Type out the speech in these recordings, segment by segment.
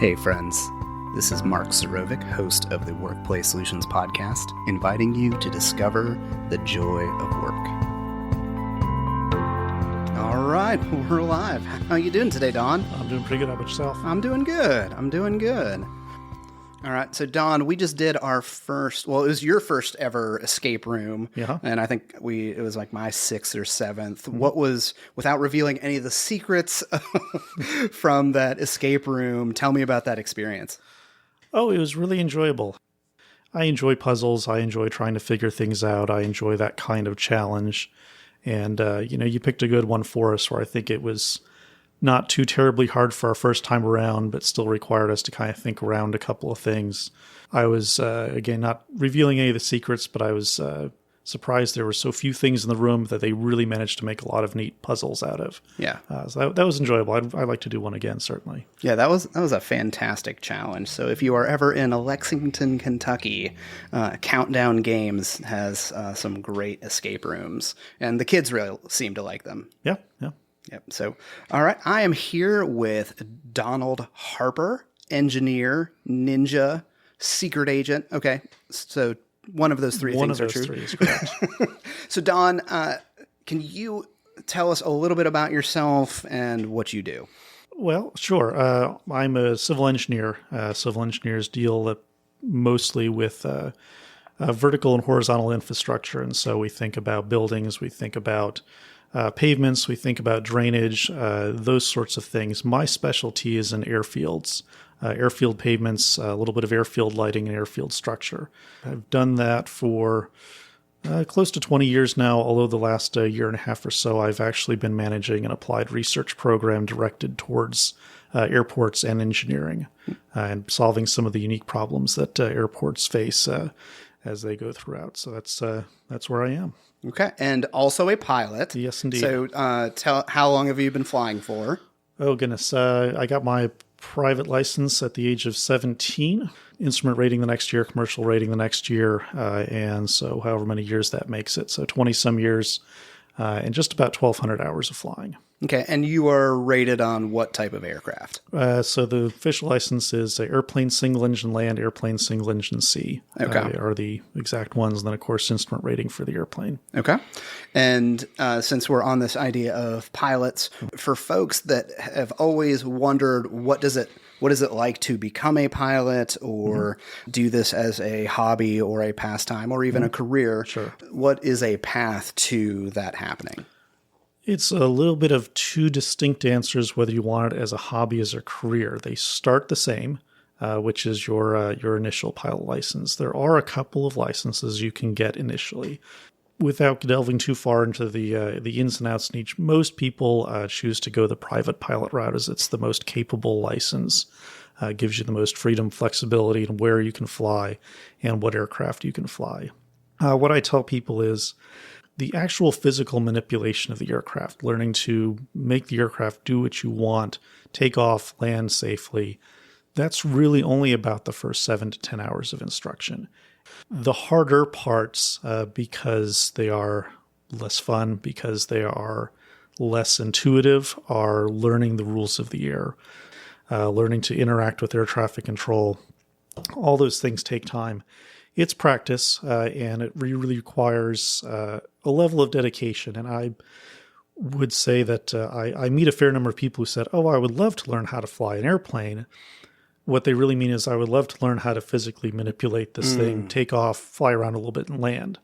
Hey friends, this is Mark Suroviec, host of the Workplace Solutions podcast, inviting you to discover the joy of work. All right, we're live. How you doing today, Don? I'm doing pretty good. How about yourself? I'm doing good. All right, so Don, we just did our first, well, it was your first ever escape room. Yeah. And I think it was like my 6th or 7th. What was, without revealing any of the secrets from that escape room, tell me about that experience. Oh, it was really enjoyable. I enjoy puzzles. I enjoy trying to figure things out. I enjoy that kind of challenge. And, you picked a good one for us where I think it was not too terribly hard for our first time around, but still required us to kind of think around a couple of things. I was, again, not revealing any of the secrets, but I was surprised there were so few things in the room that they really managed to make a lot of neat puzzles out of. Yeah. So that was enjoyable. I'd like to do one again, certainly. Yeah, that was a fantastic challenge. So if you are ever in Lexington, Kentucky, Countdown Games has some great escape rooms, and the kids really seem to like them. Yeah. Yep. So, all right, I am here with Donald Harper, engineer, ninja, secret agent. Okay, so one of those three things are true. One of those three is correct. So, Don, can you tell us a little bit about yourself and what you do? Well, sure. I'm a civil engineer. Civil engineers deal mostly with vertical and horizontal infrastructure, and so we think about buildings, we think about pavements, we think about drainage, those sorts of things. My specialty is in airfields, airfield pavements, a little bit of airfield lighting and airfield structure. I've done that for close to 20 years now, although the last year and a half or so, I've actually been managing an applied research program directed towards airports and engineering and solving some of the unique problems that airports face as they go throughout. So that's where I am. Okay, and also a pilot. Yes, indeed. So how long have you been flying for? Oh, goodness. I got my private license at the age of 17, instrument rating the next year, commercial rating the next year, and so however many years that makes it. So 20-some years and just about 1,200 hours of flying. Okay, and you are rated on what type of aircraft? So the official license is airplane single engine land, airplane single engine sea. Okay. Are the exact ones. And then, of course, instrument rating for the airplane. Okay. And since we're on this idea of pilots, for folks that have always wondered what is it like to become a pilot or do this as a hobby or a pastime or even a career, Sure. What is a path to that happening? It's a little bit of two distinct answers whether you want it as a hobby as a career. They start the same, which is your initial pilot license. There are a couple of licenses you can get initially. Without delving too far into the ins and outs in each, most people choose to go the private pilot route as it's the most capable license. Gives you the most freedom, flexibility in where you can fly and what aircraft you can fly. What I tell people is the actual physical manipulation of the aircraft, learning to make the aircraft do what you want, take off, land safely, that's really only about the first 7 to 10 hours of instruction. The harder parts, because they are less fun, because they are less intuitive, are learning the rules of the air, learning to interact with air traffic control. All those things take time. It's practice, and it really requires a level of dedication. And I would say that I meet a fair number of people who said, oh, I would love to learn how to fly an airplane. What they really mean is I would love to learn how to physically manipulate this thing, take off, fly around a little bit, and land.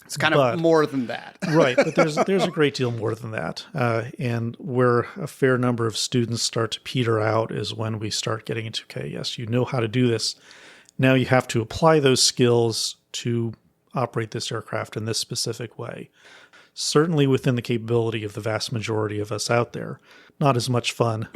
It's kind of more than that. Right, but there's a great deal more than that. And where a fair number of students start to peter out is when we start getting into, okay, yes, you know how to do this. Now you have to apply those skills to operate this aircraft in this specific way. Certainly within the capability of the vast majority of us out there. Not as much fun,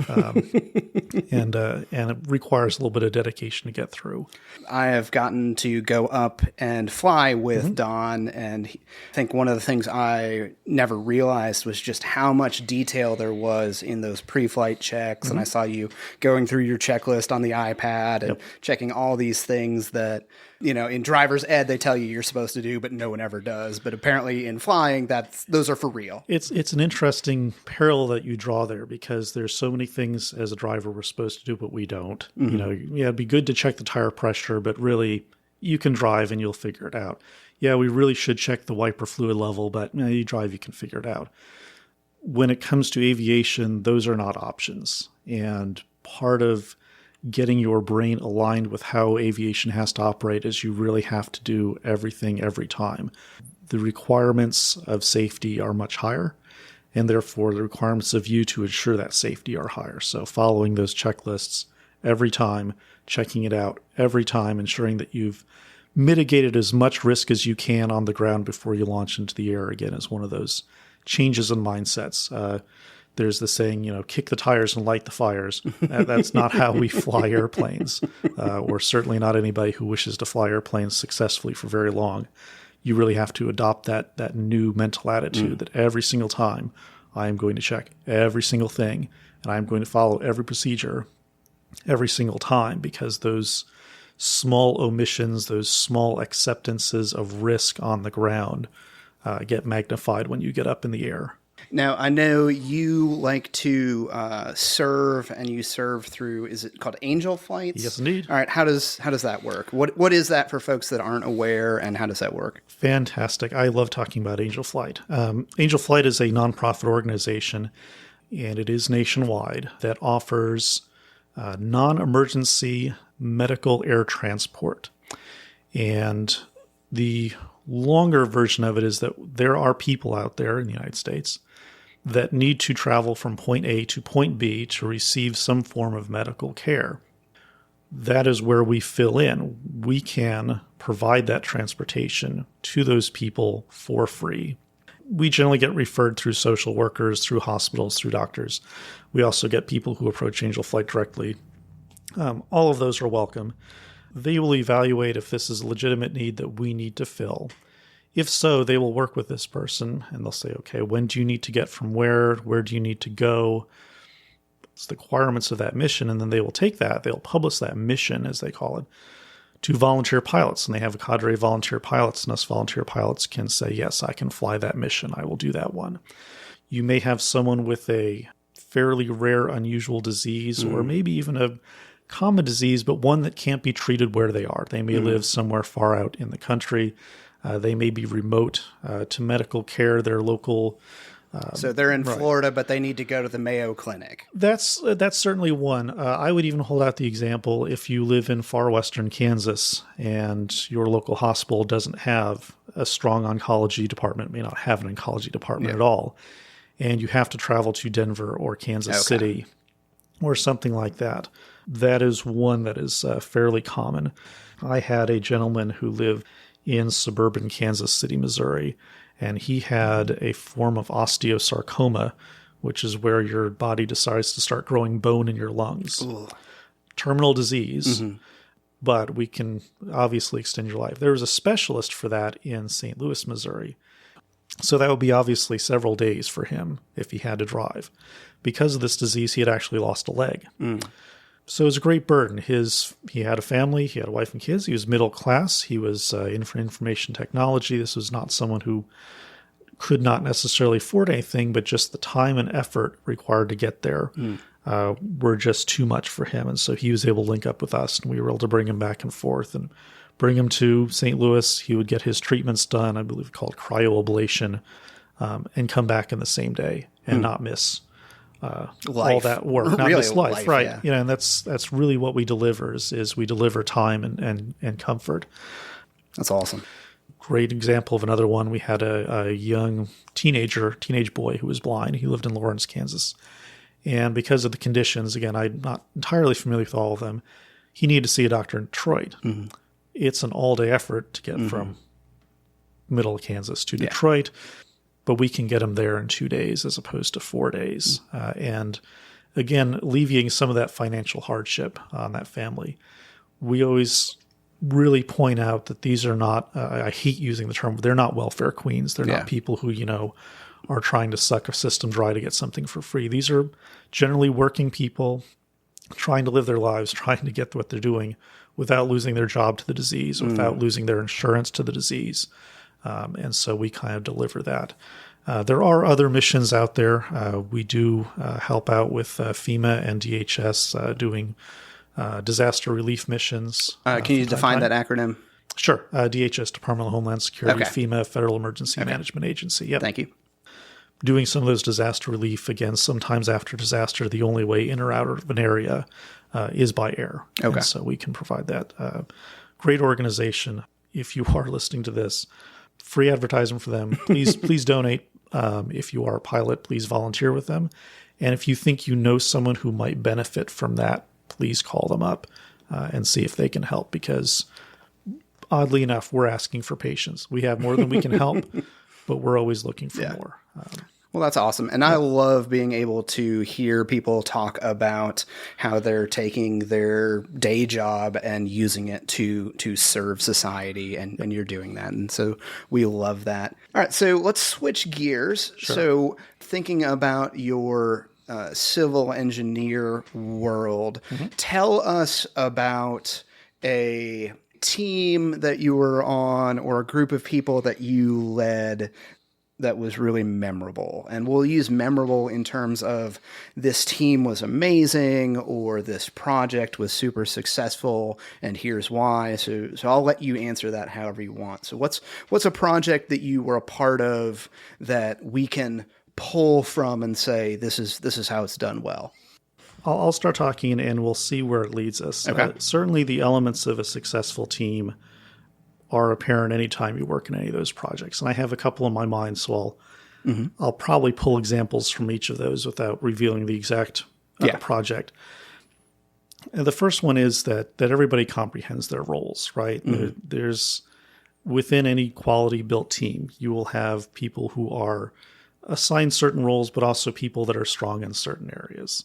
and it requires a little bit of dedication to get through. I have gotten to go up and fly with Don, and I think one of the things I never realized was just how much detail there was in those pre-flight checks. And I saw you going through your checklist on the iPad and checking all these things that in driver's ed, they tell you you're supposed to do, but no one ever does. But apparently in flying, those are for real. It's an interesting parallel that you draw there, because there's so many things as a driver we're supposed to do, but we don't. It'd be good to check the tire pressure, but really you can drive and you'll figure it out. Yeah, we really should check the wiper fluid level, but you drive, you can figure it out. When it comes to aviation, those are not options. And part of getting your brain aligned with how aviation has to operate is you really have to do everything every time. The requirements of safety are much higher, and therefore the requirements of you to ensure that safety are higher. So following those checklists every time, checking it out every time, ensuring that you've mitigated as much risk as you can on the ground before you launch into the air, again, is one of those changes in mindsets. There's the saying, kick the tires and light the fires. That's not how we fly airplanes, or certainly not anybody who wishes to fly airplanes successfully for very long. You really have to adopt that new mental attitude that every single time I am going to check every single thing, and I'm going to follow every procedure every single time, because those small omissions, those small acceptances of risk on the ground get magnified when you get up in the air. Now, I know you like to serve, and you serve through, is it called Angel Flights? Yes, indeed. All right, how does that work? What is that for folks that aren't aware, and how does that work? Fantastic. I love talking about Angel Flight. Angel Flight is a nonprofit organization, and it is nationwide, that offers non-emergency medical air transport. And the longer version of it is that there are people out there in the United States that need to travel from point A to point B to receive some form of medical care. That is where we fill in. We can provide that transportation to those people for free. We generally get referred through social workers, through hospitals, through doctors. We also get people who approach Angel Flight directly. All of those are welcome. They will evaluate if this is a legitimate need that we need to fill. If so, they will work with this person, and they'll say, okay, when do you need to get from where? Where do you need to go? It's the requirements of that mission, and then they will take that. They'll publish that mission, as they call it, to volunteer pilots. And they have a cadre of volunteer pilots, and us volunteer pilots can say, yes, I can fly that mission. I will do that one. You may have someone with a fairly rare, unusual disease, or maybe even a common disease, but one that can't be treated where they are. They may live somewhere far out in the country. They may be remote to medical care. Their local... so they're in Florida, but they need to go to the Mayo Clinic. That's certainly one. I would even hold out the example if you live in far western Kansas and your local hospital doesn't have a strong oncology department, may not have an oncology department at all, and you have to travel to Denver or Kansas City or something like that. That is one that is fairly common. I had a gentleman who lived in suburban Kansas City, Missouri, and he had a form of osteosarcoma, which is where your body decides to start growing bone in your lungs. Ugh. Terminal disease, but we can obviously extend your life. There was a specialist for that in St. Louis, Missouri. So that would be obviously several days for him if he had to drive. Because of this disease, he had actually lost a leg. So it was a great burden. He had a family, he had a wife and kids, he was middle class, he was in for information technology. This was not someone who could not necessarily afford anything, but just the time and effort required to get there were just too much for him. And so he was able to link up with us, and we were able to bring him back and forth and bring him to St. Louis. He would get his treatments done, I believe called cryoablation, and come back in the same day and not miss all that work, not really miss life, right? Yeah. And that's really what we deliver is we deliver time and comfort. That's awesome. Great example of another one. We had a young teenage boy who was blind. He lived in Lawrence, Kansas. And because of the conditions, again, I'm not entirely familiar with all of them, he needed to see a doctor in Detroit. It's an all-day effort to get from middle of Kansas to Detroit. But we can get them there in 2 days as opposed to 4 days. And again, alleviating some of that financial hardship on that family. We always really point out that these are not, I hate using the term, but they're not welfare queens. They're not people who, are trying to suck a system dry to get something for free. These are generally working people trying to live their lives, trying to get what they're doing without losing their job to the disease, without losing their insurance to the disease. And so we kind of deliver that. There are other missions out there. We do help out with FEMA and DHS doing disaster relief missions. Can you define that acronym? Sure. DHS, Department of Homeland Security, Okay. FEMA, Federal Emergency Management Agency. Yep. Thank you. Doing some of those disaster relief, again, sometimes after disaster, the only way in or out of an area is by air. Okay. And so we can provide that. Great organization. If you are listening to this, free advertisement for them. Please donate. If you are a pilot, please volunteer with them. And if you think you know someone who might benefit from that, please call them up and see if they can help, because oddly enough, we're asking for patience. We have more than we can help, but we're always looking for more. Well, that's awesome. And I love being able to hear people talk about how they're taking their day job and using it to serve society, and you're doing that. And so we love that. All right, so let's switch gears. Sure. So thinking about your civil engineer world, tell us about a team that you were on or a group of people that you led that was really memorable. And we'll use memorable in terms of this team was amazing or this project was super successful and here's why. So I'll let you answer that however you want. So what's a project that you were a part of that we can pull from and say this is how it's done well? I'll start talking and we'll see where it leads us. Okay. Certainly the elements of a successful team are apparent anytime you work in any of those projects. And I have a couple in my mind, so I'll probably pull examples from each of those without revealing the exact project. And the first one is that everybody comprehends their roles, right? There's within any quality built team, you will have people who are assigned certain roles, but also people that are strong in certain areas.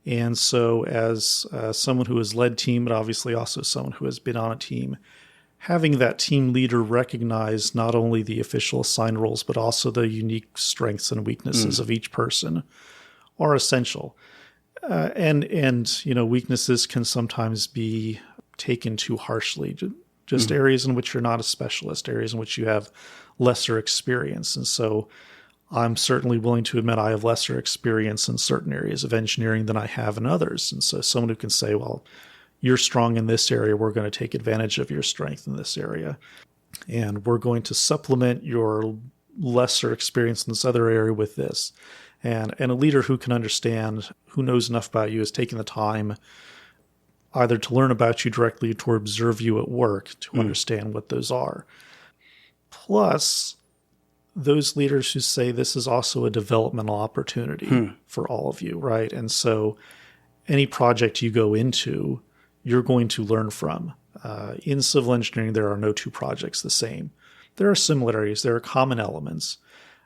And so as someone who has led team, but obviously also someone who has been on a team, having that team leader recognize not only the official assigned roles, but also the unique strengths and weaknesses of each person are essential. And weaknesses can sometimes be taken too harshly. Just areas in which you're not a specialist, areas in which you have lesser experience. And so I'm certainly willing to admit I have lesser experience in certain areas of engineering than I have in others. And so someone who can say, well, you're strong in this area, we're going to take advantage of your strength in this area. And we're going to supplement your lesser experience in this other area with this. And a leader who can understand, who knows enough about you, is taking the time either to learn about you directly or to observe you at work to understand what those are. Plus, those leaders who say this is also a developmental opportunity for all of you, right? And so any project you go into, you're going to learn from. In civil engineering, there are no two projects the same. There are similarities, there are common elements,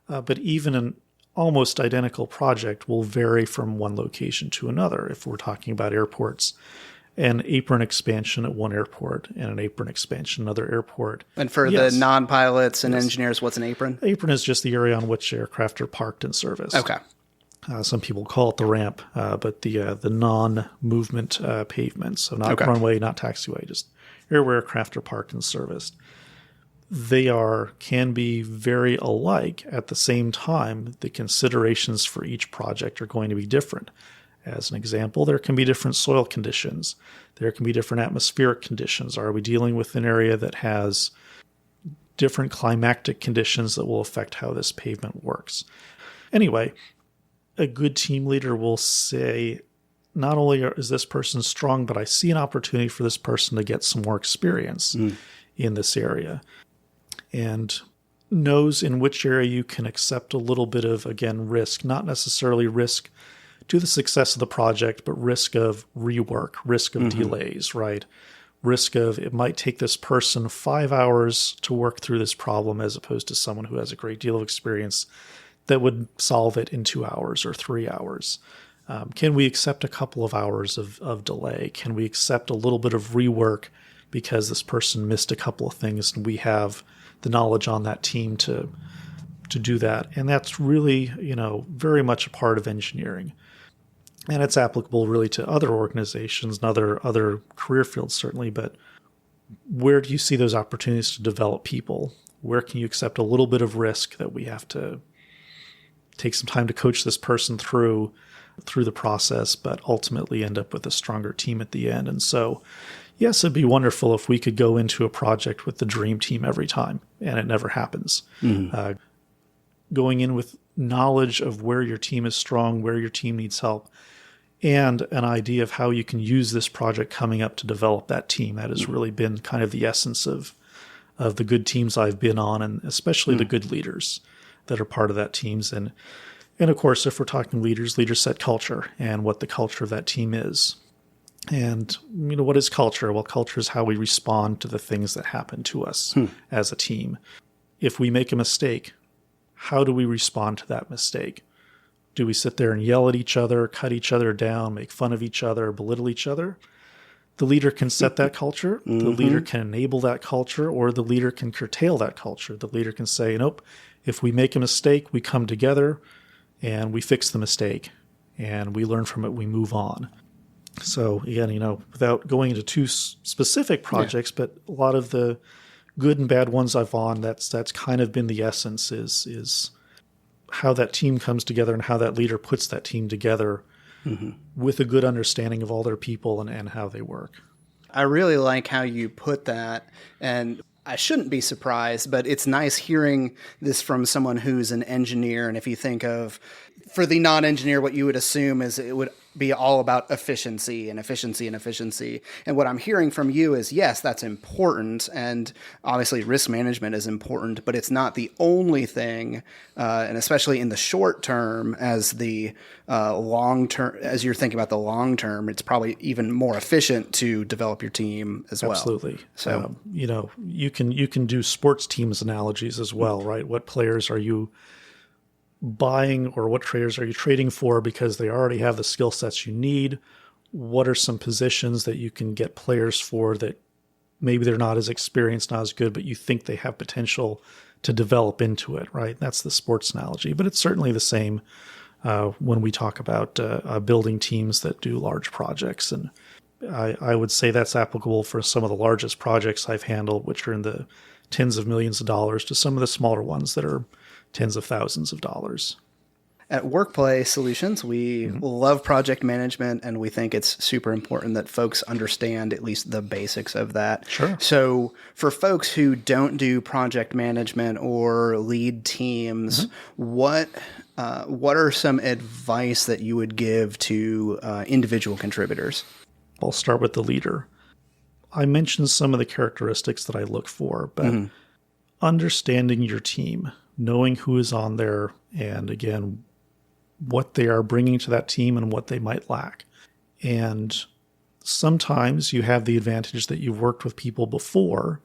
but even an almost identical project will vary from one location to another. If we're talking about airports, an apron expansion at one airport and an apron expansion at another airport. And for the non-pilots and engineers, what's an apron? Apron is just the area on which aircraft are parked and serviced. Okay. Some people call it the ramp, but the non-movement pavement, so not runway, not taxiway, just area where aircraft are parked and serviced. They can be very alike. At the same time, the considerations for each project are going to be different. As an example, there can be different soil conditions. There can be different atmospheric conditions. Are we dealing with an area that has different climatic conditions that will affect how this pavement works? Anyway, a good team leader will say, not only is this person strong, but I see an opportunity for this person to get some more experience in this area. And knows in which area you can accept a little bit of, again, risk, not necessarily risk to the success of the project, but risk of rework, risk of delays, right? Risk of it might take this person 5 hours to work through this problem as opposed to someone who has a great deal of experience that would solve it in 2 hours or 3 hours. Can we accept a couple of hours of delay? Can we accept a little bit of rework because this person missed a couple of things and we have the knowledge on that team to do that? And that's really, very much a part of engineering. And it's applicable really to other organizations and other career fields, certainly. But where do you see those opportunities to develop people? Where can you accept a little bit of risk that we have to take some time to coach this person through the process, but ultimately end up with a stronger team at the end? And so, yes, it'd be wonderful if we could go into a project with the dream team every time, and it never happens. Going in with knowledge of where your team is strong, where your team needs help, and an idea of how you can use this project coming up to develop that team. That has really been kind of the essence of the good teams I've been on, and especially the good leaders that are part of that teams. And of course, if we're talking leaders set culture and what the culture of that team is. And, what is culture? Well, culture is how we respond to the things that happen to us as a team. If we make a mistake, how do we respond to that mistake? Do we sit there and yell at each other, cut each other down, make fun of each other, belittle each other? The leader can set that culture. The leader can enable that culture, or the leader can curtail that culture. The leader can say, nope, if we make a mistake, we come together and we fix the mistake and we learn from it, we move on. So again, without going into too specific projects, but a lot of the good and bad ones I've on, that's kind of been the essence is how that team comes together and how that leader puts that team together with a good understanding of all their people and how they work. I really like how you put that, and I shouldn't be surprised, but it's nice hearing this from someone who's an engineer. And if you think of, for the non-engineer, what you would assume is it would be all about efficiency and efficiency and efficiency. And what I'm hearing from you is, yes, that's important. And obviously risk management is important, but it's not the only thing. And especially in the short term, as the long term, as you're thinking about the long term, it's probably even more efficient to develop your team as well. Absolutely. So, you can do sports teams analogies as well, right? What players are you buying, or what traders are you trading for because they already have the skill sets you need? What are some positions that you can get players for that maybe they're not as experienced, not as good, but you think they have potential to develop into it, right? That's the sports analogy. But it's certainly the same when we talk about building teams that do large projects. And I would say that's applicable for some of the largest projects I've handled, which are in the tens of millions of dollars, to some of the smaller ones that are tens of thousands of dollars. At Workplay Solutions, we love project management, and we think it's super important that folks understand at least the basics of that. Sure. So for folks who don't do project management or lead teams, what are some advice that you would give to individual contributors? I'll start with the leader. I mentioned some of the characteristics that I look for, but understanding your team, knowing who is on there, and again, what they are bringing to that team and what they might lack. And sometimes you have the advantage that you've worked with people before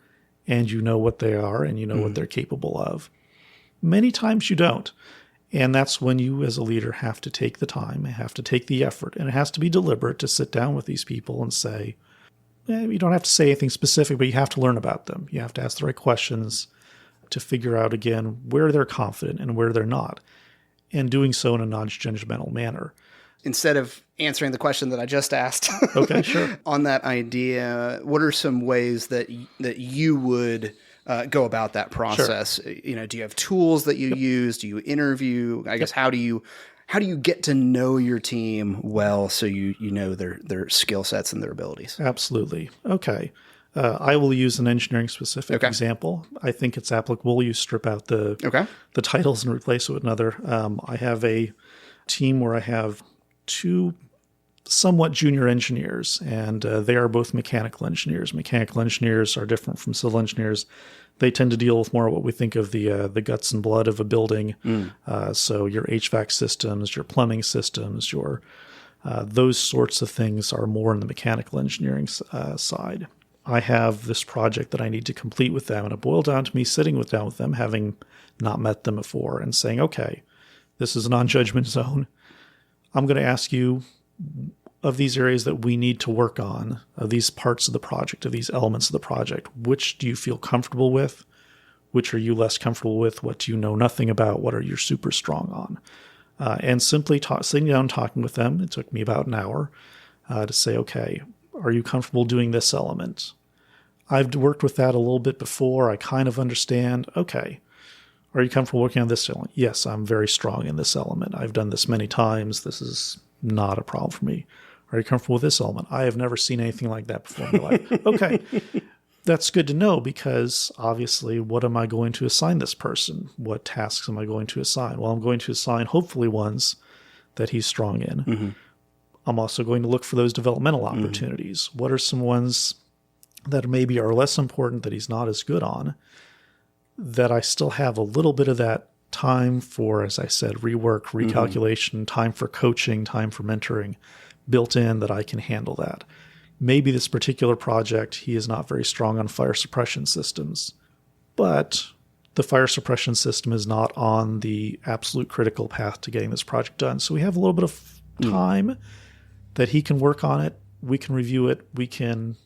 and you know what they are and you know what they're capable of. Many times you don't. And that's when you as a leader have to take the time, have to take the effort, and it has to be deliberate to sit down with these people and say, you don't have to say anything specific, but you have to learn about them. You have to ask the right questions to figure out, again, where they're confident and where they're not, and doing so in a non-judgmental manner. Instead of answering the question that I just asked, okay, sure. on that idea, what are some ways that you would go about that process? Sure. Do you have tools that you use? Do you interview? I guess how do you get to know your team well so you know their skill sets and their abilities? Absolutely. Okay. I will use an engineering-specific example. I think it's applicable. You strip out the titles and replace it with another. I have a team where I have two somewhat junior engineers, and they are both mechanical engineers. Mechanical engineers are different from civil engineers. They tend to deal with more what we think of the guts and blood of a building. So your HVAC systems, your plumbing systems, your those sorts of things are more in the mechanical engineering side. I have this project that I need to complete with them, and it boiled down to me sitting down with them, having not met them before, and saying, okay, this is a non-judgment zone. I'm going to ask you, of these areas that we need to work on, of these parts of the project, of these elements of the project, which do you feel comfortable with? Which are you less comfortable with? What do you know nothing about? What are you super strong on? And simply sitting down and talking with them, it took me about an hour to say, okay, are you comfortable doing this element? I've worked with that a little bit before. I kind of understand. Okay. Are you comfortable working on this element? Yes, I'm very strong in this element. I've done this many times. This is not a problem for me. Are you comfortable with this element? I have never seen anything like that before in my life. Okay. That's good to know, because obviously, what am I going to assign this person? What tasks am I going to assign? Well, I'm going to assign hopefully ones that he's strong in. Mm-hmm. I'm also going to look for those developmental opportunities. Mm-hmm. What are some ones that maybe are less important that he's not as good on, that I still have a little bit of that time for, as I said, rework, recalculation, time for coaching, time for mentoring built in, that I can handle that. Maybe this particular project, he is not very strong on fire suppression systems, but the fire suppression system is not on the absolute critical path to getting this project done. So we have a little bit of time that he can work on it. We can review it. We can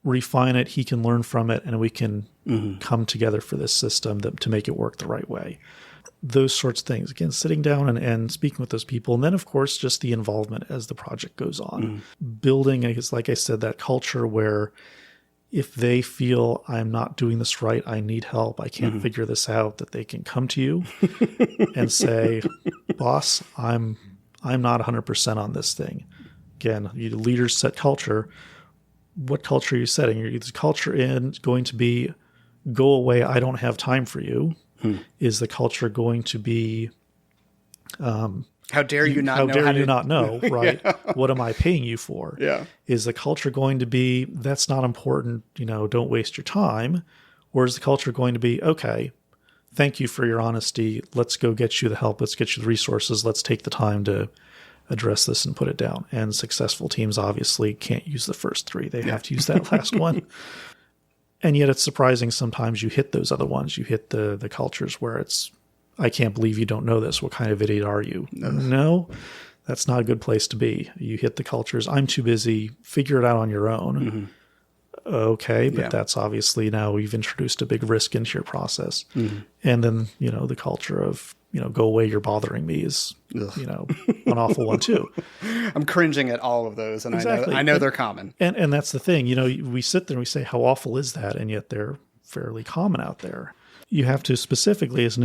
refine it. He can learn from it, and we can come together for this system to make it work the right way. Those sorts of things. Again, sitting down and speaking with those people. And then, of course, just the involvement as the project goes on. Building, like I said, that culture where if they feel I'm not doing this right, I need help, I can't figure this out, that they can come to you and say, boss, I'm not 100% on this thing. Again, you leaders set culture. What culture are you setting? Is the culture going to be, go away, I don't have time for you? Is the culture going to be, how dare you not know, right? Yeah. What am I paying you for? Yeah. Is the culture going to be, that's not important, don't waste your time? Or is the culture going to be, okay, thank you for your honesty. Let's go get you the help. Let's get you the resources. Let's take the time to address this and put it down. And successful teams obviously can't use the first three. They have to use that last one. And yet it's surprising sometimes you hit those other ones. You hit the cultures where it's, I can't believe you don't know this. What kind of idiot are you? No, that's not a good place to be. You hit the cultures, I'm too busy, figure it out on your own. Okay, but that's obviously now you've introduced a big risk into your process. And then, the culture of, go away, you're bothering me is, an awful one too. I'm cringing at all of those, and exactly. I know they're common. And that's the thing, we sit there and we say, how awful is that? And yet they're fairly common out there. You have to specifically, as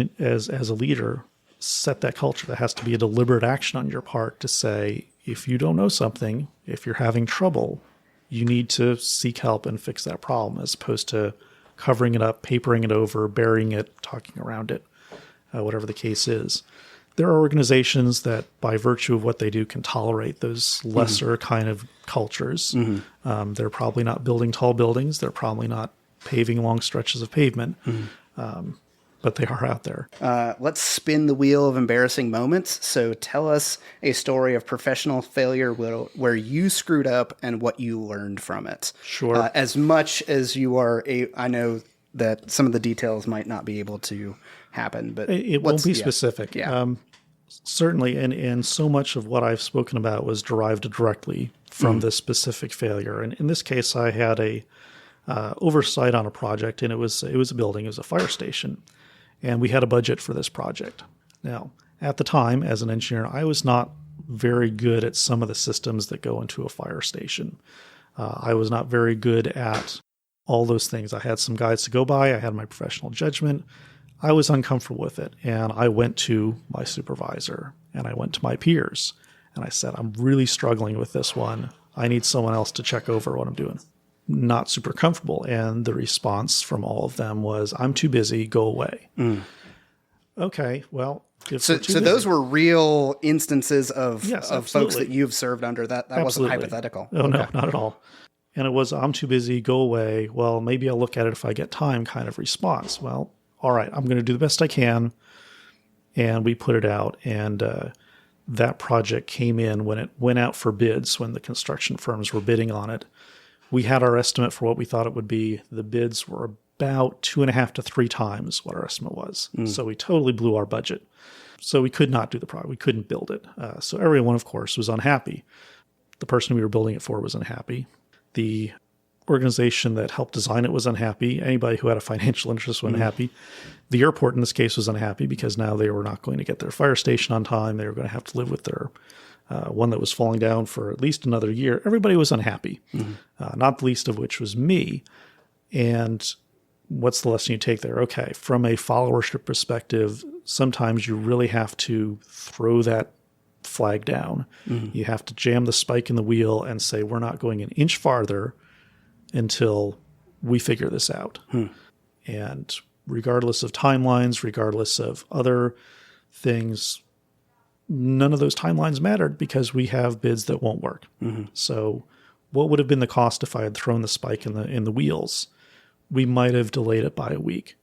a leader, set that culture. That has to be a deliberate action on your part to say, if you don't know something, if you're having trouble, you need to seek help and fix that problem, as opposed to covering it up, papering it over, burying it, talking around it, whatever the case is. There are organizations that, by virtue of what they do, can tolerate those lesser kind of cultures. They're probably not building tall buildings. They're probably not paving long stretches of pavement. But they are out there. Let's spin the wheel of embarrassing moments. So tell us a story of professional failure where you screwed up and what you learned from it. Sure. As much as you are, I know that some of the details might not be able to happen, but it won't be specific. Yeah. Certainly, and so much of what I've spoken about was derived directly from this specific failure. And in this case, I had a oversight on a project, and it was a building, it was a fire station. And we had a budget for this project. Now, at the time, as an engineer, I was not very good at some of the systems that go into a fire station. I was not very good at all those things. I had some guides to go by. I had my professional judgment. I was uncomfortable with it. And I went to my supervisor and I went to my peers. And I said, I'm really struggling with this one. I need someone else to check over what I'm doing. Not super comfortable. And the response from all of them was, I'm too busy, go away. Okay, well. So those were real instances of folks that you've served under. That wasn't hypothetical. Oh, no, not at all. And it was, I'm too busy, go away. Well, maybe I'll look at it if I get time kind of response. Well, all right, I'm going to do the best I can. And we put it out. And that project came in when it went out for bids, when the construction firms were bidding on it. We had our estimate for what we thought it would be. The bids were about 2.5 to 3 times what our estimate was. So we totally blew our budget. So we could not do the project. We couldn't build it. So everyone, of course, was unhappy. The person we were building it for was unhappy. The organization that helped design it was unhappy. Anybody who had a financial interest was unhappy. The airport in this case was unhappy because now they were not going to get their fire station on time. They were going to have to live with their one that was falling down for at least another year. Everybody was unhappy, not the least of which was me. And what's the lesson you take there? Okay, from a followership perspective, sometimes you really have to throw that flag down. You have to jam the spike in the wheel and say, we're not going an inch farther until we figure this out. And regardless of timelines, regardless of other things, none of those timelines mattered because we have bids that won't work. So what would have been the cost if I had thrown the spike in the wheels? We might have delayed it by a week.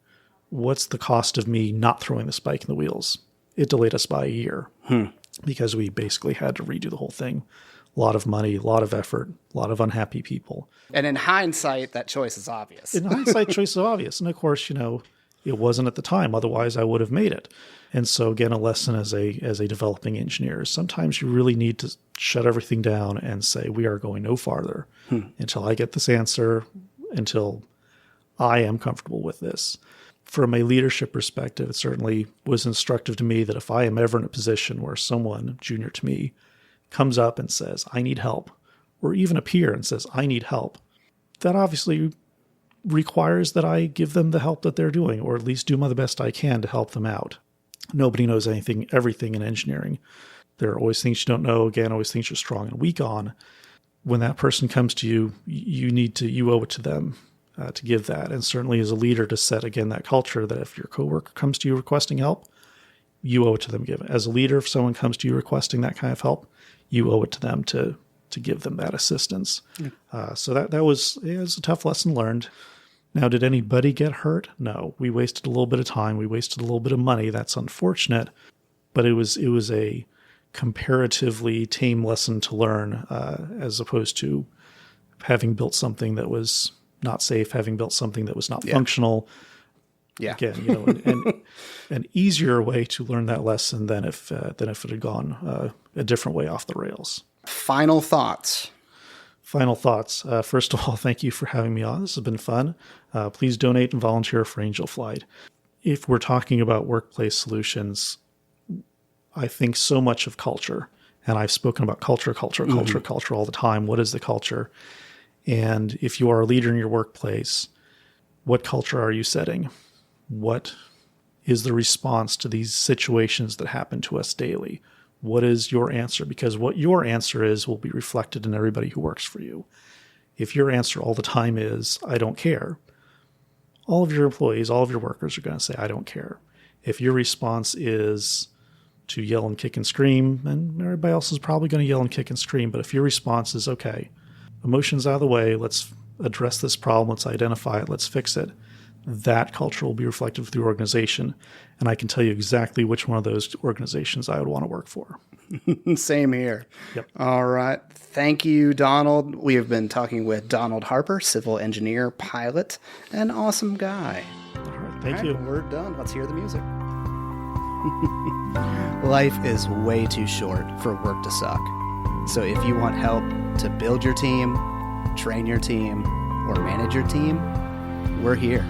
What's the cost of me not throwing the spike in the wheels? It delayed us by a year because we basically had to redo the whole thing. A lot of money, a lot of effort, a lot of unhappy people. And in hindsight, that choice is obvious. In hindsight, choice is obvious. And of course, it wasn't at the time. Otherwise, I would have made it. And so again, a lesson as a developing engineer is sometimes you really need to shut everything down and say, we are going no farther until I get this answer, until I am comfortable with this. From a leadership perspective, it certainly was instructive to me that if I am ever in a position where someone junior to me comes up and says, I need help, or even a peer and says, I need help, that obviously requires that I give them the help that they're doing, or at least do the best I can to help them out. Nobody knows everything in engineering. There are always things you don't know, again, always things you're strong and weak on. When that person comes to you, you owe it to them to give that. And certainly as a leader to set, again, that culture that if your coworker comes to you requesting help, you owe it to them to give it. As a leader, if someone comes to you requesting that kind of help, you owe it to them to give them that assistance. So that was a tough lesson learned. Now, did anybody get hurt? No. We wasted a little bit of time. We wasted a little bit of money. That's unfortunate. But it was a comparatively tame lesson to learn as opposed to having built something that was not safe, having built something that was not functional. Yeah. Again, an easier way to learn that lesson than if it had gone a different way off the rails. Final thoughts. First of all, thank you for having me on. This has been fun. Please donate and volunteer for Angel Flight. If we're talking about workplace solutions, I think so much of culture, and I've spoken about culture all the time. What is the culture? And if you are a leader in your workplace, what culture are you setting? What is the response to these situations that happen to us daily? What is your answer? Because what your answer is will be reflected in everybody who works for you. If your answer all the time is, I don't care, all of your employees, all of your workers are going to say, I don't care. If your response is to yell and kick and scream, then everybody else is probably going to yell and kick and scream. But if your response is, okay, emotions out of the way, let's address this problem, let's identify it, let's fix it, that culture will be reflected through the organization. And I can tell you exactly which one of those organizations I would want to work for. Same here. Yep. All right. Thank you, Donald. We have been talking with Donald Harper, civil engineer, pilot, an awesome guy. All right. Thank you. We're done. Let's hear the music. Life is way too short for work to suck. So if you want help to build your team, train your team, or manage your team, we're here.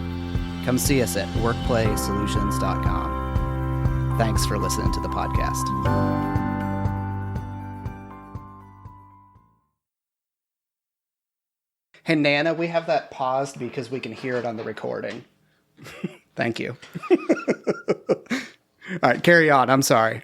Come see us at workplaysolutions.com. Thanks for listening to the podcast. Hey, Nana, we have that paused because we can hear it on the recording. Thank you. All right, carry on. I'm sorry.